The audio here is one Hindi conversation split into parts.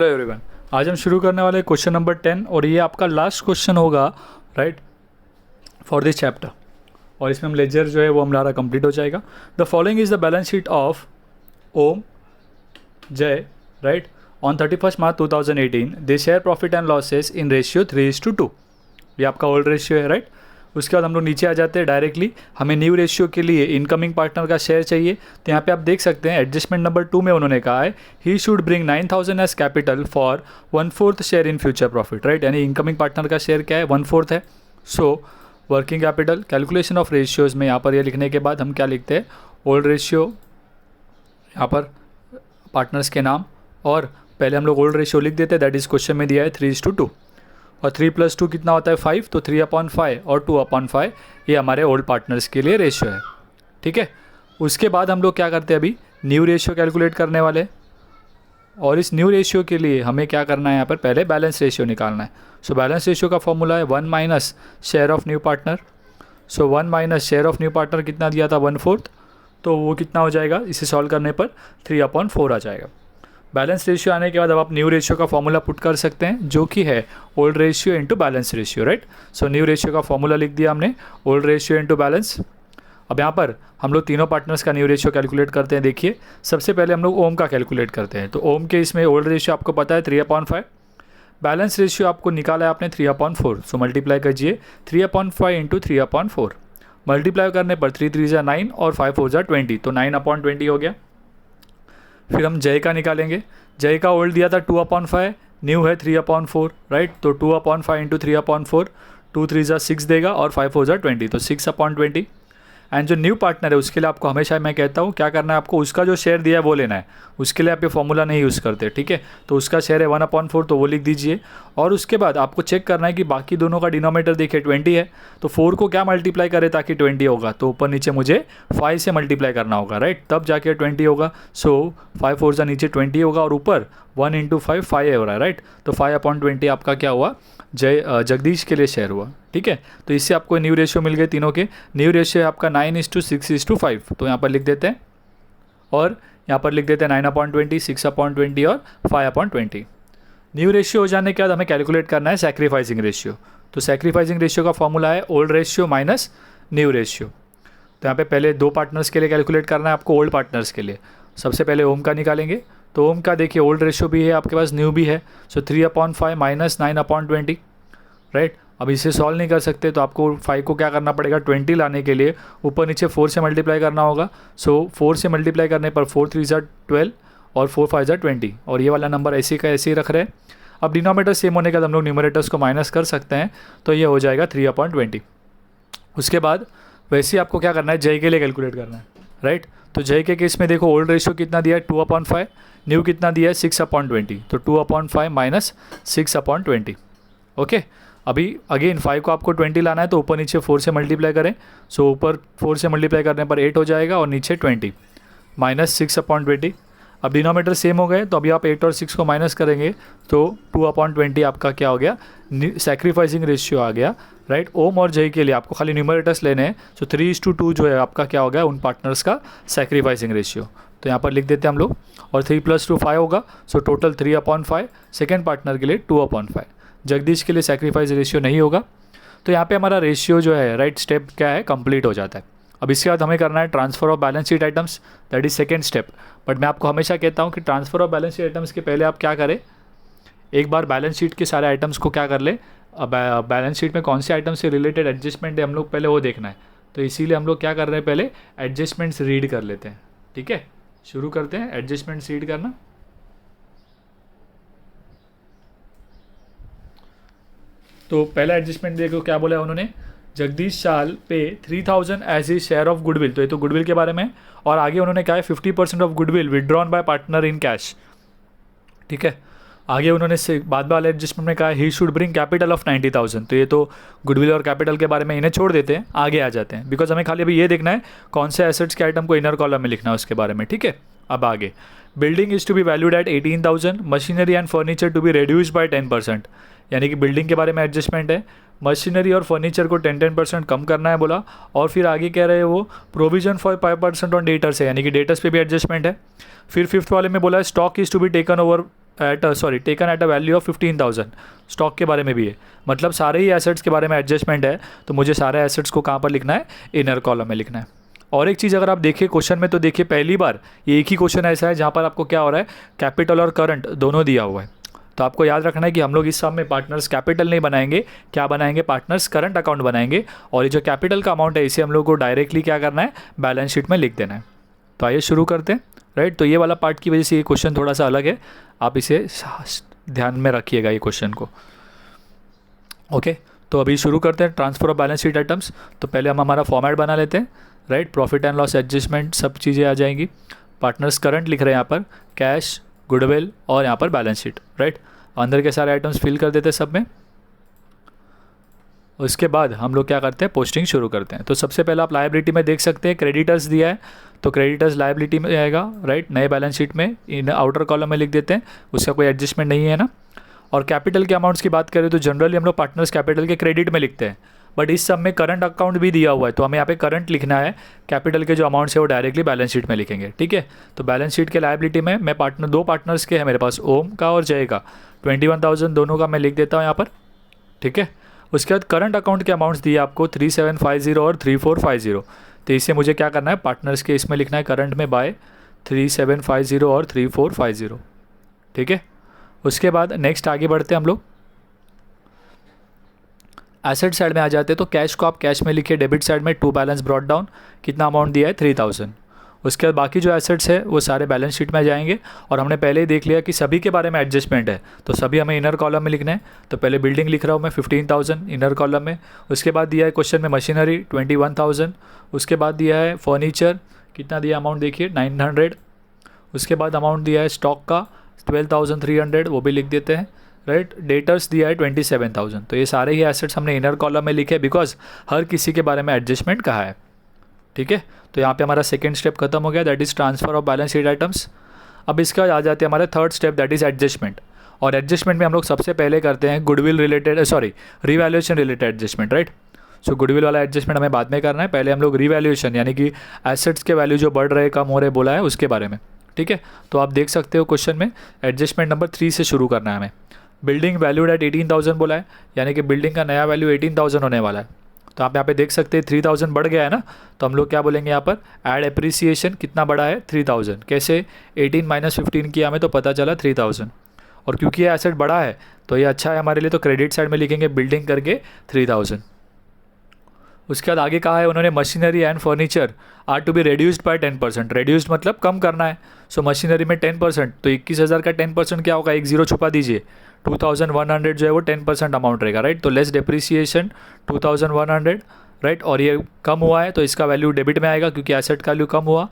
Hello everyone. आज हम शुरू करने वाले क्वेश्चन नंबर 10 और ये आपका लास्ट क्वेश्चन होगा राइट फॉर दिस चैप्टर। और इसमें हम लेजर जो है वो हमारा कंप्लीट हो जाएगा। The following is the balance sheet of Om Jai right on 31 March 2018। They share profit and losses in ratio 3:2। ये आपका ओल्ड रेशियो है राइट। उसके बाद हम लोग नीचे आ जाते हैं डायरेक्टली। हमें न्यू रेशियो के लिए इनकमिंग पार्टनर का शेयर चाहिए। तो यहाँ पे आप देख सकते हैं एडजस्टमेंट नंबर 2 में उन्होंने कहा है he should bring 9,000 as capital for 1/4 share in future profit right. यानी इनकमिंग पार्टनर का शेयर क्या है 1/4 है। So working capital calculation of ratios में यहाँ पर ये लिखने के बाद हम क्या लिखते हैं ओल्ड रेशियो, यहाँ पर पार्टनर्स के नाम, और पहले हम लोग ओल्ड रेशियो लिख देते हैं दैट इज़ क्वेश्चन में दिया है 3:2 और 3 + 2 कितना होता है 5, तो 3/5 और 2/5 ये हमारे ओल्ड पार्टनर्स के लिए रेशियो है। ठीक है। उसके बाद हम लोग क्या करते हैं अभी न्यू रेशियो कैलकुलेट करने वाले। और इस न्यू रेशियो के लिए हमें क्या करना है यहाँ पर पहले बैलेंस रेशियो निकालना है। सो बैलेंस रेशियो का फॉर्मूला है 1 - share of new partner. So 1 - share of new partner कितना दिया था 1/4, तो वो कितना हो जाएगा इसे सॉल्व करने पर 3/4 आ जाएगा। बैलेंस रेशियो आने के बाद अब आप न्यू रेशियो का फॉर्मूला पुट कर सकते हैं जो कि है old ratio into balance ratio right. So new ratio का फॉर्मूला लिख दिया हमने ओल्ड रेशियो इंटू बैलेंस। अब यहाँ पर हम लोग तीनों पार्टनर्स का न्यू रेशियो कैलकुलेट करते हैं। देखिए सबसे पहले हम लोग ओम का कैलकुलेट करते हैं। तो ओम के इसमें ओल्ड रेशियो आपको पता है 3/5, बैलेंस रेशियो आपको निकाला है आपने 3/4। सो मल्टीप्लाई कीजिए 3/5 इंटू 3/4। मल्टीप्लाई करने पर 3 × 3 = 9 और 5 × 4 = 20, तो 9/20 हो गया। फिर हम जय का निकालेंगे। जय का ओल्ड दिया था 2/5, न्यू है 3/4 राइट। तो 2/5 इंटू 3/4, 2 × 3 = 6 देगा और 5 × 4 = 20, तो 6/20। एंड जो न्यू पार्टनर है उसके लिए आपको हमेशा मैं कहता हूँ क्या करना है आपको उसका जो शेयर दिया है वो लेना है। उसके लिए आप ये फॉर्मूला नहीं यूज़ करते ठीक है। तो उसका शेयर है 1/4, तो वो लिख दीजिए। और उसके बाद आपको चेक करना है कि बाकी दोनों का डिनोमिनेटर देखिए 20 है, तो 4 को क्या मल्टीप्लाई करें ताकि 20 होगा, तो ऊपर नीचे मुझे 5 से मल्टीप्लाई करना होगा राइट, तब जाके 20 होगा। सो 5 × 4 = नीचे 20 होगा और ऊपर 1 × 5 5 हो रहा है राइट। तो 5/20 आपका क्या हुआ जगदीश के लिए शेयर हुआ। ठीक है। तो इससे आपको न्यू रेशियो मिल गए तीनों के। न्यू रेशियो है आपका 9:6:5, तो यहाँ पर लिख देते हैं और यहाँ पर लिख देते हैं 9/20, 6/20 और 5/20। न्यू रेशियो हो जाने के बाद हमें कैलकुलेट करना है सैक्रिफाइसिंग रेशियो। तो सैक्रिफाइसिंग रेशियो का फॉर्मूला है old ratio minus new ratio. तो यहाँ पे पहले दो पार्टनर्स के लिए कैलकुलेट करना है आपको ओल्ड पार्टनर्स के लिए। सबसे पहले ओम का निकालेंगे। तो ओम का देखिए ओल्ड रेशियो भी है आपके पास, न्यू भी है। सो 3/5 - 9/20 राइट। अब इसे सॉल्व नहीं कर सकते तो आपको 5 को क्या करना पड़ेगा 20 लाने के लिए ऊपर नीचे 4 से मल्टीप्लाई करना होगा। सो 4 से मल्टीप्लाई करने पर 4 × 3 = 12 और 4 × 5 = 20, और ये वाला नंबर ऐसे का ऐसे ही रख रहे हैं। अब डिनोमिनेटर सेम होने के बाद हम लोग न्यूमरेटर्स को माइनस कर सकते हैं, तो ये हो जाएगा 3/20। उसके बाद वैसे ही आपको क्या करना है जय के लिए कैलकुलेट करना है राइट। तो जय के केस में देखो ओल्ड रेशियो कितना दिया है 2/5, न्यू कितना दिया है 6/20, तो 2/5 - 6/20 ओके। अभी अगेन 5 को आपको 20 लाना है तो ऊपर नीचे 4 से मल्टीप्लाई करें। सो ऊपर 4 से मल्टीप्लाई करने पर 8 हो जाएगा और नीचे 20 - 6/20। अब डिनोमिनेटर सेम हो गए तो अभी आप 8 और 6 को माइनस करेंगे तो 2/20 आपका क्या हो गया सैक्रिफाइसिंग रेशियो आ गया राइट। ओम और जय के लिए आपको खाली न्यूमरेटर्स लेने हैं। सो 3:2 जो है आपका क्या हो गया उन पार्टनर्स का सैक्रिफाइसिंग रेशियो। तो यहाँ पर लिख देते हैं हम लोग और 3 + 2 5 होगा। सो टोटल 3/5, सेकेंड पार्टनर के लिए 2/5। जगदीश के लिए सैक्रिफाइस रेशियो नहीं होगा। तो यहाँ पे हमारा रेशियो जो है राइट स्टेप क्या है कंप्लीट हो जाता है। अब इसके बाद हमें करना है transfer of balance sheet items, that is second step. But मैं आपको हमेशा कहता हूँ कि transfer of balance sheet items के पहले आप क्या करें एक बार बैलेंस शीट के सारे आइटम्स को क्या कर ले, बैलेंस शीट में कौन से आइटम से रिलेटेड एडजस्टमेंट है हम लोग पहले वो देखना है। तो इसीलिए हम लोग क्या कर रहे हैं पहले एडजस्टमेंट्स रीड कर लेते हैं। ठीक है, शुरू करते हैं एडजस्टमेंट्स रीड करना। तो पहला एडजस्टमेंट देखो क्या बोला है उन्होंने, जगदीश साल पे 3000 एज ई शेयर ऑफ गुडविल। तो ये तो गुडविल के बारे में। और आगे उन्होंने कहा है 50% of goodwill withdrawn by partner in cash. ठीक है। आगे उन्होंने से बाद वाले एडजस्टमेंट में कहा he should bring capital of 90,000। तो ये तो गुडविल और कैपिटल के बारे में इन्हें छोड़ देते हैं, आगे आ जाते हैं बिकॉज हमें खाली अभी ये देखना है कौन से एसेट्स के आइटम को इनर कॉलम में लिखना है उसके बारे में। ठीक है। अब आगे building is to be valued at 18,000, machinery and furniture to be reduced by 10%। यानी कि बिल्डिंग के बारे में एडजस्टमेंट है, मशीनरी और फर्नीचर को 10% कम करना है बोला। और फिर आगे कह रहे हैं वो प्रोविजन फॉर 5% ऑन डेटर्स है, यानी कि डेटर्स पे भी एडजस्टमेंट है। फिर फिफ्थ वाले में बोला है stock is to be taken over taken at a value of 15,000। Stock के बारे में भी है, मतलब सारे ही एसेट्स के बारे में एडजस्टमेंट है। तो मुझे सारे एसेट्स को कहाँ पर लिखना है, इनर कॉलम में लिखना है। और एक चीज़ अगर आप देखिए क्वेश्चन में, तो देखिए पहली बार ये एक ही क्वेश्चन ऐसा है जहाँ पर आपको क्या हो रहा है, कैपिटल और करंट दोनों दिया हुआ है। तो आपको याद रखना है कि हम लोग इस सम में पार्टनर्स कैपिटल नहीं बनाएंगे, क्या बनाएंगे, पार्टनर्स करंट अकाउंट बनाएंगे। और ये जो कैपिटल का अमाउंट है इसे हम लोग को डायरेक्टली क्या करना है, बैलेंस शीट में लिख देना है। तो आइए शुरू करते हैं, राइट। तो ये वाला पार्ट की वजह से ये क्वेश्चन थोड़ा सा अलग है, आप इसे ध्यान में रखिएगा ये क्वेश्चन को। ओके, तो अभी शुरू करते हैं transfer of balance sheet items. तो पहले हम हमारा फॉर्मेट बना लेते हैं, right. Profit and loss adjustment सब चीज़ें आ जाएंगी। पार्टनर्स करंट लिख रहे हैं यहाँ पर, कैश, गुडविल और यहाँ पर बैलेंस शीट, राइट। अंदर के सारे आइटम्स फिल कर देते हैं सब में। उसके बाद हम लोग क्या करते हैं, पोस्टिंग शुरू करते हैं। तो सबसे पहले आप लायबिलिटी में देख सकते हैं क्रेडिटर्स दिया है, तो क्रेडिटर्स लायबिलिटी में आएगा, राइट। नए बैलेंस शीट में इन आउटर कॉलम में लिख देते हैं, उसका कोई एडजस्टमेंट नहीं है ना। और कैपिटल के अमाउंट्स की बात करें तो जनरली हम लोग पार्टनर्स कैपिटल के क्रेडिट में लिखते हैं, बट इस सब में करंट अकाउंट भी दिया हुआ है, तो हमें यहाँ पे करंट लिखना है। कैपिटल के जो अमाउंट्स है वो डायरेक्टली बैलेंस शीट में लिखेंगे, ठीक है। तो बैलेंस शीट के लायबिलिटी में मैं दो पार्टनर्स के हैं मेरे पास, ओम का और जय का, 21,000 दोनों का मैं लिख देता हूँ यहाँ पर, ठीक है। उसके बाद करंट अकाउंट के अमाउंट्स दिए आपको 3750 और 3450। तो इससे मुझे क्या करना है, पार्टनर्स के इसमें लिखना है करंट में बाय 3750 और 3450, ठीक है। उसके बाद नेक्स्ट आगे बढ़ते हैं हम लोग, एसेट साइड में आ जाते हैं। तो कैश को आप कैश में लिखिए, डेबिट साइड में टू बैलेंस ब्रॉट डाउन, कितना अमाउंट दिया है 3000। उसके बाद बाकी जो एसेट्स है वो सारे बैलेंस शीट में जाएंगे। और हमने पहले ही देख लिया कि सभी के बारे में एडजस्टमेंट है, तो सभी हमें इनर कॉलम में लिखना है। तो पहले बिल्डिंग लिख रहा हूँ मैं 15,000 इनर कॉलम में। उसके बाद दिया है क्वेश्चन में मशीनरी 21,000। उसके बाद दिया है फर्नीचर, कितना दिया अमाउंट देखिए 900। उसके बाद अमाउंट दिया है स्टॉक का 12,300, वो भी लिख देते हैं, राइट। डेटर्स दिया है 27,000। तो ये सारे ही एसेट्स हमने इनर कॉलम में लिखे, बिकॉज हर किसी के बारे में एडजस्टमेंट कहा है, ठीक है। तो यहाँ पे हमारा सेकंड स्टेप खत्म हो गया, that is transfer of balance sheet items. अब इसके बाद आ जाते हैं हमारे third step, that is adjustment. और एडजस्टमेंट में हम लोग सबसे पहले करते हैं goodwill related, revaluation related adjustment, right. So goodwill वाला एडजस्टमेंट हमें बाद में करना है, पहले हम लोग रिवैल्यूएशन यानी कि एसेट्स के वैल्यू जो बढ़ रहे कम हो रहे बोला है उसके बारे में, ठीक है। तो आप देख सकते हो क्वेश्चन में एडजस्टमेंट नंबर 3 से शुरू करना है हमें। बिल्डिंग वैल्यूड एट 18,000 बोला है, यानी कि बिल्डिंग का नया वैल्यू 18,000 होने वाला है। तो आप यहाँ पे देख सकते हैं 3,000 बढ़ गया है ना, तो हम लोग क्या बोलेंगे यहाँ पर, ऐड एप्रिसिएशन, कितना बढ़ा है 3,000। कैसे, 18 - 15 किया हमें तो पता चला 3,000। और क्योंकि ये एसेट बढ़ा है तो ये अच्छा है हमारे लिए, तो क्रेडिट साइड में लिखेंगे बिल्डिंग करके 3,000। उसके बाद आगे कहा है उन्होंने machinery and furniture are to be reduced by 10%। Reduced मतलब कम करना है। सो मशीनरी में 10%, तो 21,000 का 10% क्या होगा, एक जीरो छुपा दीजिए, 2,100 जो है वो 10% अमाउंट रहेगा, राइट। तो लेस डेप्रिसिएशन 2,100, राइट। और ये कम हुआ है तो इसका वैल्यू डेबिट में आएगा क्योंकि एसेट का वैल्यू कम हुआ।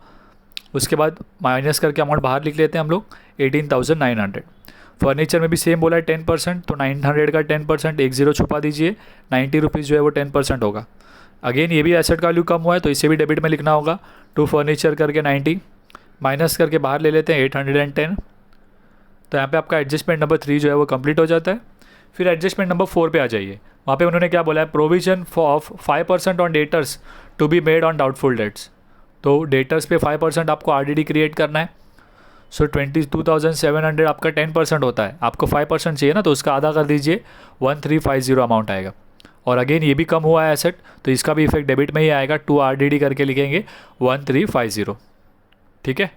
उसके बाद माइनस करके अमाउंट बाहर लिख लेते हैं हम लोग 18,900। फर्नीचर में भी सेम बोला है 10%, तो 900 का 10%, एक जीरो छुपा दीजिए, 90 रुपीज़ जो है वो 10% होगा। अगेन ये भी एसेट का वैल्यू कम हुआ है तो इसे भी डेबिट में लिखना होगा, टू फर्नीचर करके 90, माइनस करके बाहर ले लेते हैं 810। तो यहाँ पे आपका एडजस्टमेंट नंबर 3 जो है वो कंप्लीट हो जाता है। फिर एडजस्टमेंट नंबर 4 पे आ जाइए, वहाँ पे उन्होंने क्या बोला है, provision of 5% on debtors to be made on doubtful debts. तो डेटर्स पे 5% आपको RDD क्रिएट करना है। सो 22,700 आपका 10% होता है, आपको 5% चाहिए ना, तो उसका आधा कर दीजिए, 1350 अमाउंट आएगा। और अगेन ये भी कम हुआ है एसेट, तो इसका भी इफेक्ट डेबिट में ही आएगा, 2 RDD करके लिखेंगे 1350, ठीक है।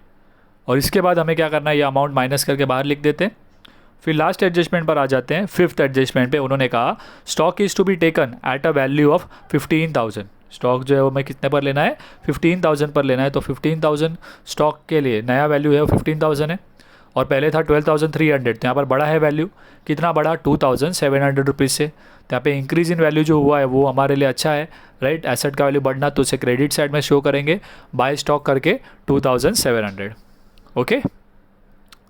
और इसके बाद हमें क्या करना है, ये अमाउंट माइनस करके बाहर लिख देते हैं। फिर लास्ट एडजस्टमेंट पर आ जाते हैं, फिफ्थ एडजस्टमेंट पे उन्होंने कहा stock is to be taken at a value of 15,000। Stock जो है वो हमें कितने पर लेना है, 15,000 पर लेना है। तो 15,000 स्टॉक के लिए नया वैल्यू है वो 15,000 है, और पहले था 12,300। तो यहाँ पर बड़ा है वैल्यू, कितना बड़ा, 2,700 रुपीज़ से। तो यहाँ पे इंक्रीज इन वैल्यू जो हुआ है वो हमारे लिए अच्छा है, राइट। एसेट का वैल्यू बढ़ना, तो उसे क्रेडिट साइड में शो करेंगे, बाय स्टॉक करके 2,700, ओके।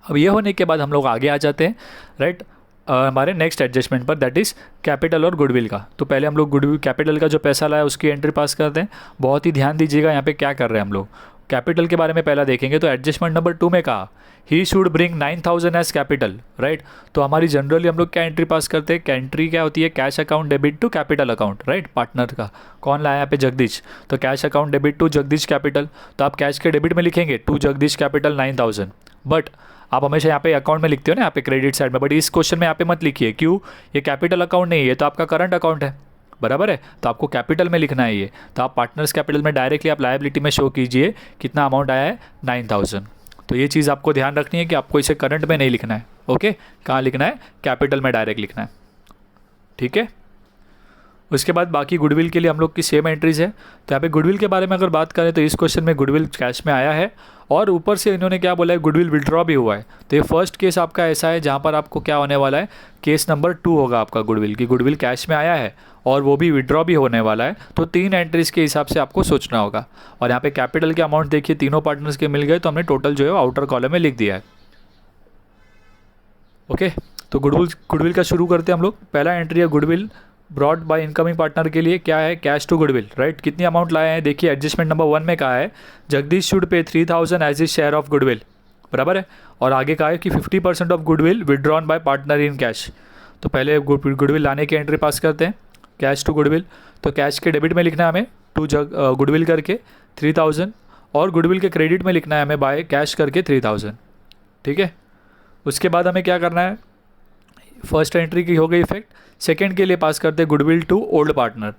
अब ये होने के बाद हम लोग आगे आ जाते हैं, राइट, हमारे नेक्स्ट एडजस्टमेंट पर, दैट इज़ कैपिटल और गुडविल का। तो पहले हम लोग गुडविल कैपिटल का जो पैसा लाया उसकी एंट्री पास करते हैं। बहुत ही ध्यान दीजिएगा यहाँ पे क्या कर रहे हैं हम लोग, कैपिटल के बारे में पहला देखेंगे तो एडजस्टमेंट नंबर 2 में कहा he should bring 9,000 as capital, right. तो हमारी जनरली हम लोग क्या एंट्री पास करते हैं, एंट्री क्या होती है, cash account debit to capital account, right. Partner का कौन लाया यहाँ पे, जगदीश, तो cash account debit to Jagdish capital, तो आप कैश के डेबिट में लिखेंगे टू जगदीश कैपिटल 9,000, बट आप हमेशा यहाँ पे अकाउंट में लिखते हो ना, यहाँ पे क्रेडिट साइड में, बट इस क्वेश्चन में यहाँ पे मत लिखिए, क्यों, ये कैपिटल अकाउंट नहीं है, तो आपका करंट अकाउंट है, बराबर है, तो आपको कैपिटल में लिखना है ये। तो आप पार्टनर्स कैपिटल में डायरेक्टली आप लायबिलिटी में शो कीजिए कितना अमाउंट आया है, 9,000। तो ये चीज़ आपको ध्यान रखनी है कि आपको इसे करंट में नहीं लिखना है, ओके, कहाँ लिखना है, कैपिटल में डायरेक्ट लिखना है, ठीक है। उसके बाद बाकी गुडविल के लिए हम लोग की सेम एंट्रीज है। तो यहाँ पे गुडविल के बारे में अगर बात करें तो इस क्वेश्चन में गुडविल कैश में आया है और ऊपर से इन्होंने क्या बोला है, गुडविल विड्रॉ भी हुआ है। तो ये फर्स्ट केस आपका ऐसा है जहाँ पर आपको क्या होने वाला है, केस नंबर 2 होगा आपका गुडविल की, गुडविल कैश में आया है और वो भी विड्रॉ भी होने वाला है। तो 3 एंट्रीज के हिसाब से आपको सोचना होगा। और यहाँ पे कैपिटल के अमाउंट देखिए तीनों पार्टनर्स के मिल गए, तो हमने टोटल जो है आउटर कॉलम में लिख दिया है, ओके। तो गुडविल का शुरू करते हैं हम लोग। पहला एंट्री है goodwill brought by incoming partner के लिए, क्या है, कैश टू गुडविल, राइट। कितनी अमाउंट लाए हैं, देखिए एडजस्टमेंट नंबर 1 में कहा है Jagdish should pay 3,000 as his share of goodwill, बराबर है। और आगे कहा है कि 50% of goodwill withdrawn by partner in cash. तो पहले गुडविल लाने की एंट्री पास करते हैं, कैश टू गुडविल। तो कैश के डेबिट में लिखना है हमें टू गुडविल करके 3,000 और गुडविल के क्रेडिट में लिखना है हमें बाय कैश करके 3,000, ठीक है। उसके बाद हमें क्या करना है, फर्स्ट एंट्री की हो गई इफेक्ट। सेकंड के लिए पास करते हैं गुडविल टू ओल्ड पार्टनर।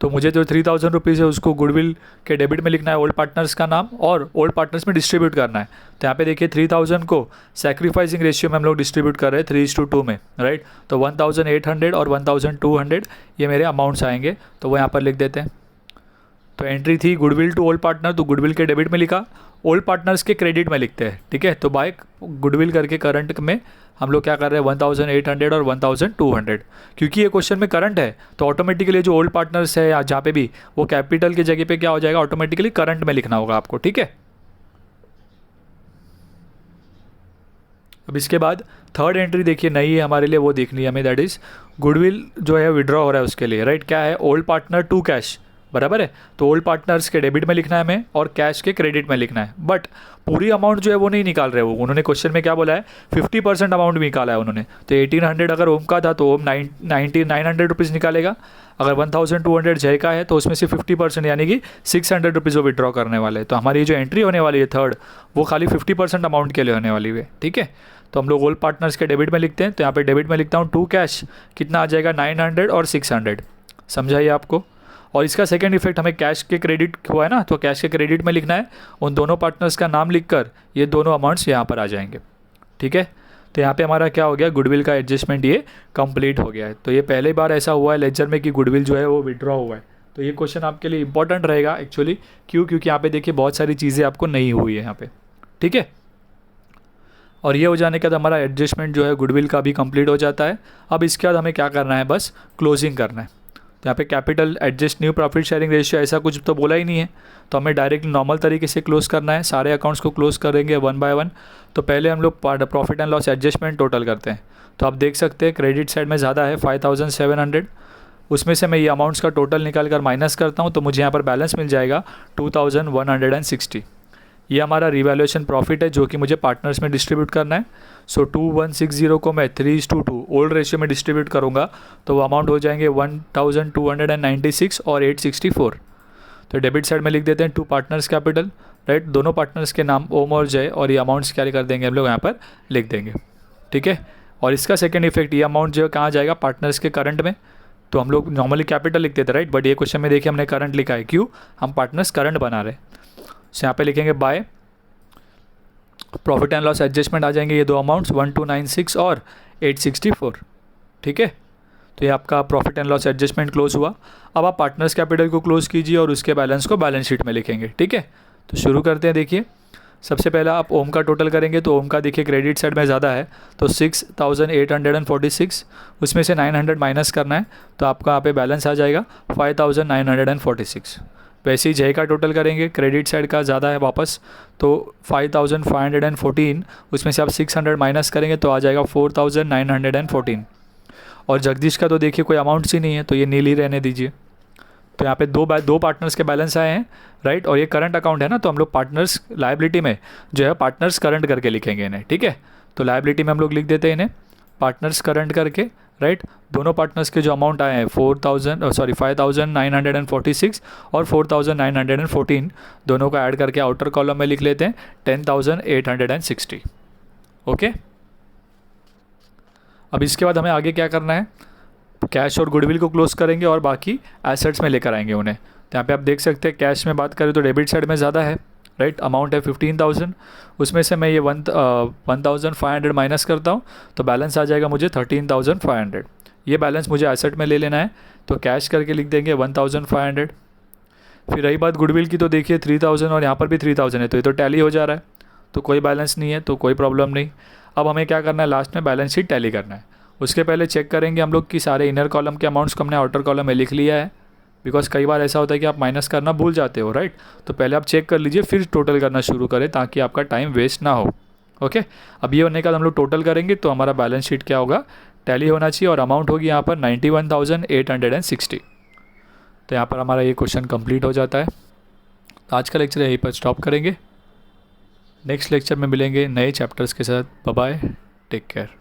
तो मुझे जो 3,000 रुपीज़ है उसको गुडविल के डेबिट में लिखना है ओल्ड पार्टनर्स का नाम और ओल्ड पार्टनर्स में डिस्ट्रीब्यूट करना है। तो यहाँ पे देखिए 3,000 को सैक्रिफाइसिंग रेशियो में हम लोग डिस्ट्रीब्यूट कर रहे हैं 3:2 में, राइट। तो 1,800 और 1,200 ये मेरे अमाउंट्स आएंगे, तो वो यहाँ पर लिख देते हैं। तो एंट्री थी गुडविल टू ओल्ड पार्टनर, तो गुडविल के डेबिट में लिखा, ओल्ड पार्टनर्स के क्रेडिट में लिखते हैं, ठीक है। तो बाय गुडविल करके करंट में हम लोग क्या कर रहे हैं 1,800 और 1,200, क्योंकि ये क्वेश्चन में करंट है तो ऑटोमेटिकली जो ओल्ड पार्टनर्स है या जहाँ पे भी वो कैपिटल की जगह पे क्या हो जाएगा, ऑटोमेटिकली करंट में लिखना होगा आपको, ठीक है। अब इसके बाद थर्ड एंट्री देखिए नई है हमारे लिए, वो देखनी है हमें, दैट इज़ गुडविल जो है विड्रॉ हो रहा है उसके लिए, राइट। क्या है, ओल्ड पार्टनर टू कैश, बराबर है। तो ओल्ड पार्टनर्स के डेबिट में लिखना है हमें और कैश के क्रेडिट में लिखना है, बट पूरी अमाउंट जो है वो नहीं निकाल रहे वो, उन्होंने क्वेश्चन में क्या बोला है 50% अमाउंट निकाला है उन्होंने। तो 1,800 अगर ओम का था तो ओम 900 रुपीज़ निकालेगा, अगर 1,200 जय का है तो उसमें से 50% यानी कि 600 रुपीज़ वो विड्रॉ करने वाले हैं। तो हमारी जो एंट्री होने वाली है थर्ड, वो खाली 50% अमाउंट के लिए होने वाली है, ठीक है। तो हम लोग ओल्ड पार्टनर्स के डेबिट में लिखते हैं, तो यहाँ पे डेबिट में लिखता हूँ टू कैश, कितना आ जाएगा 900 और 600, समझाइए आपको। और इसका सेकंड इफेक्ट हमें कैश के क्रेडिट हुआ है ना, तो कैश के क्रेडिट में लिखना है, उन दोनों पार्टनर्स का नाम लिखकर ये दोनों अमाउंट्स यहाँ पर आ जाएंगे, ठीक है। तो यहाँ पे हमारा क्या हो गया, गुडविल का एडजस्टमेंट ये कंप्लीट हो गया है। तो ये पहली बार ऐसा हुआ है लेजर में कि गुडविल जो है वो विड्रॉ हुआ है। तो ये क्वेश्चन आपके लिए इंपॉर्टेंट रहेगा एक्चुअली, क्योंकि यहाँ पे देखिए बहुत सारी चीज़ें आपको नहीं हुई है यहाँ पे, ठीक है। और ये हो जाने के बाद हमारा एडजस्टमेंट जो है गुडविल का भी कंप्लीट हो जाता है। अब इसके बाद हमें क्या करना है, बस क्लोजिंग करना है। तो यहाँ पे capital adjust new profit sharing ratio ऐसा कुछ तो बोला ही नहीं है, तो हमें डायरेक्ट नॉर्मल तरीके से क्लोज करना है। सारे अकाउंट्स को क्लोज करेंगे 1 बाय 1। तो पहले हम लोग profit and loss adjustment total करते हैं। तो आप देख सकते हैं क्रेडिट साइड में ज़्यादा है 5,700, उसमें से मैं ये अमाउंट्स का टोटल निकाल कर माइनस करता हूँ तो मुझे यहाँ पर बैलेंस मिल जाएगा 2,160। ये हमारा रिवैल्यूएशन प्रॉफिट है जो कि मुझे पार्टनर्स में डिस्ट्रीब्यूट करना है। सो 2,160 को मैं 3:2 ओल्ड रेशियो में डिस्ट्रीब्यूट करूँगा तो वो अमाउंट हो जाएंगे 1,296 और 864। तो डेबिट साइड में लिख देते हैं टू पार्टनर्स कैपिटल, राइट। दोनों पार्टनर्स के नाम ओम और जय, और ये अमाउंट्स क्या कर देंगे हम लोग यहाँ पर लिख देंगे, ठीक है। और इसका सेकेंड इफेक्ट, ये अमाउंट जो कहाँ जाएगा, पार्टनर्स के करंट में। तो हम लोग नॉर्मली कैपिटल लिखते थे, राइट, बट ये क्वेश्चन में देखिए हमने करंट लिखा है, क्यों, हम पार्टनर्स करंट बना रहे हैं। तो यहाँ पे लिखेंगे by profit and loss adjustment आ जाएंगे ये दो अमाउंट्स 1,296 और 864, ठीक है। तो ये आपका profit and loss adjustment close हुआ। अब आप पार्टनर्स कैपिटल को क्लोज कीजिए और उसके बैलेंस को बैलेंस शीट में लिखेंगे, ठीक है। तो शुरू करते हैं। देखिए सबसे पहला आप ओम का टोटल करेंगे, तो ओम का देखिए क्रेडिट साइड में ज़्यादा है तो 6,846, उसमें से 900 माइनस करना है तो आपका यहाँ पे बैलेंस आ जाएगा 5,946। वैसे ही जय का टोटल करेंगे, क्रेडिट साइड का ज़्यादा है वापस तो 5,514, उसमें से आप 600 माइनस करेंगे तो आ जाएगा 4,914। और जगदीश का तो देखिए कोई अमाउंट्स ही नहीं है तो ये नील ही रहने दीजिए। तो यहाँ पे दो पार्टनर्स के बैलेंस आए हैं, राइट। और ये करंट अकाउंट है ना, तो हम लोग पार्टनर्स लायबिलिटी में जो है पार्टनर्स करंट करके लिखेंगे इन्हें, ठीक है। तो लायबिलिटी में हम लोग लिख देते हैं इन्हें पार्टनर्स करंट करके, राइट। दोनों पार्टनर्स के जो अमाउंट आए हैं 5,946 और 4,914, दोनों को ऐड करके आउटर कॉलम में लिख लेते हैं 10,860। ओके, अब इसके बाद हमें आगे क्या करना है, कैश और गुडविल को क्लोज करेंगे और बाकी एसेट्स में लेकर आएंगे उन्हें। तो यहाँ पे आप देख सकते हैं कैश में बात करें तो डेबिट साइड में ज़्यादा है, राइट। अमाउंट है 15,000, उसमें से मैं ये 1,500 माइनस करता हूँ तो बैलेंस आ जाएगा मुझे 13,500। ये बैलेंस मुझे एसेट में ले लेना है, तो कैश करके लिख देंगे 1,500। फिर रही बात गुडविल की, तो देखिए 3,000 और यहाँ पर भी 3,000 है, तो ये तो टैली हो जा रहा है, तो कोई बैलेंस नहीं है, तो कोई प्रॉब्लम नहीं। अब हमें क्या करना है, लास्ट में बैलेंस शीट टैली करना है। उसके पहले चेक करेंगे हम लोग कि सारे इनर कॉलम के अमाउंट्स को हमने आउटर कॉलम में लिख लिया है, बिकॉज कई बार ऐसा होता है कि आप माइनस करना भूल जाते हो, राइट। तो पहले आप चेक कर लीजिए फिर टोटल करना शुरू करें, ताकि आपका टाइम वेस्ट ना हो। ओके, अब ये होने के बाद हम लोग टोटल करेंगे तो हमारा बैलेंस शीट क्या होगा, टैली होना चाहिए, और अमाउंट होगी यहाँ पर 91,860। तो यहाँ पर हमारा ये क्वेश्चन कंप्लीट हो जाता है। तो आज का लेक्चर यहीं पर स्टॉप करेंगे, नेक्स्ट लेक्चर में मिलेंगे नए चैप्टर्स के साथ। Bye bye, take care.